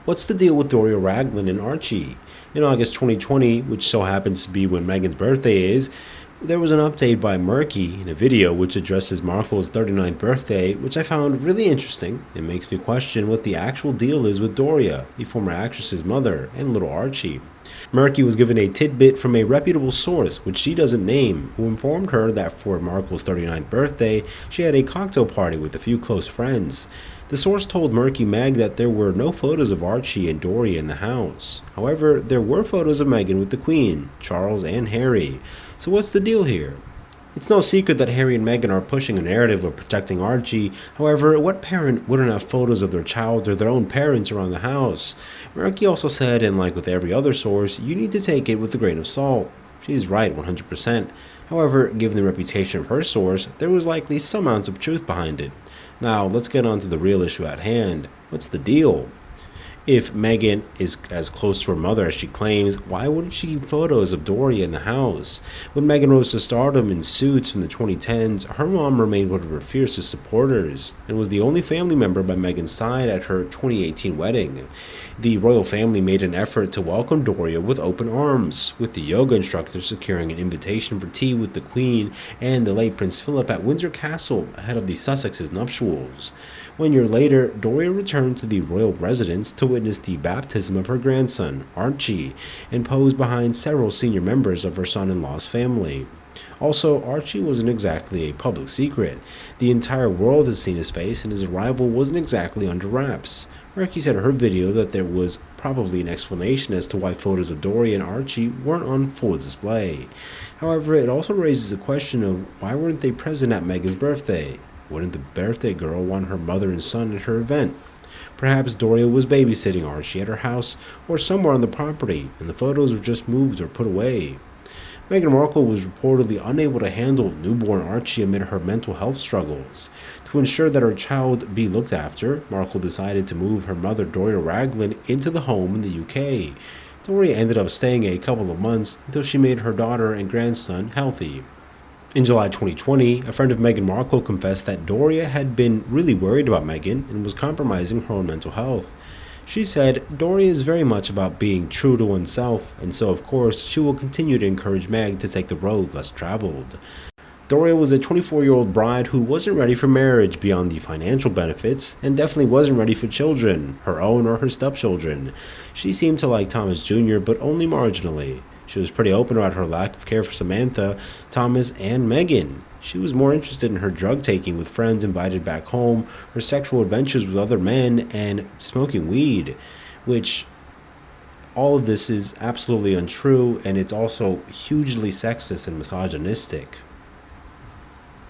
What's the deal with Doria Ragland and Archie? In August 2020, which so happens to be when Meghan's birthday is, there was an update by Murky in a video which addresses Markle's 39th birthday, which I found really interesting. It makes me question what the actual deal is with Doria, the former actress's mother, and little Archie. Murky was given a tidbit from a reputable source, which she doesn't name, who informed her that for Markle's 39th birthday, she had a cocktail party with a few close friends. The source told Murky Meg that there were no photos of Archie and Doria in the house. However, there were photos of Meghan with the Queen, Charles, and Harry. So what's the deal here? It's no secret that Harry and Meghan are pushing a narrative of protecting Archie. However, what parent wouldn't have photos of their child or their own parents around the house? Murky also said, and like with every other source, you need to take it with a grain of salt. She's right 100%. However, given the reputation of her source, there was likely some ounce of truth behind it. Now, let's get on to the real issue at hand. What's the deal? If Meghan is as close to her mother as she claims, why wouldn't she keep photos of Doria in the house? When Meghan rose to stardom in Suits in the 2010s, her mom remained one of her fiercest supporters and was the only family member by Meghan's side at her 2018 wedding. The royal family made an effort to welcome Doria with open arms, with the yoga instructor securing an invitation for tea with the Queen and the late Prince Philip at Windsor Castle ahead of the Sussex's nuptials. 1 year later, Doria returned to the royal residence to witness the baptism of her grandson, Archie, and posed behind several senior members of her son-in-law's family. Also, Archie wasn't exactly a public secret. The entire world had seen his face, and his arrival wasn't exactly under wraps. Murky said in her video that there was probably an explanation as to why photos of Doria and Archie weren't on full display. However, it also raises the question of why weren't they present at Meghan's birthday? Wouldn't the birthday girl want her mother and son at her event? Perhaps Doria was babysitting Archie at her house or somewhere on the property, and the photos were just moved or put away. Meghan Markle was reportedly unable to handle newborn Archie amid her mental health struggles. To ensure that her child be looked after, Markle decided to move her mother Doria Ragland into the home in the UK. Doria ended up staying a couple of months until she made her daughter and grandson healthy. In July 2020, a friend of Meghan Markle confessed that Doria had been really worried about Meghan and was compromising her own mental health. She said, "Doria is very much about being true to oneself, and so of course she will continue to encourage Meg to take the road less traveled." Doria was a 24-year-old bride who wasn't ready for marriage beyond the financial benefits, and definitely wasn't ready for children, her own or her stepchildren. She seemed to like Thomas Jr., but only marginally. She was pretty open about her lack of care for Samantha, Thomas, and Meghan. She was more interested in her drug taking with friends invited back home, her sexual adventures with other men, and smoking weed, which all of this is absolutely untrue, and it's also hugely sexist and misogynistic.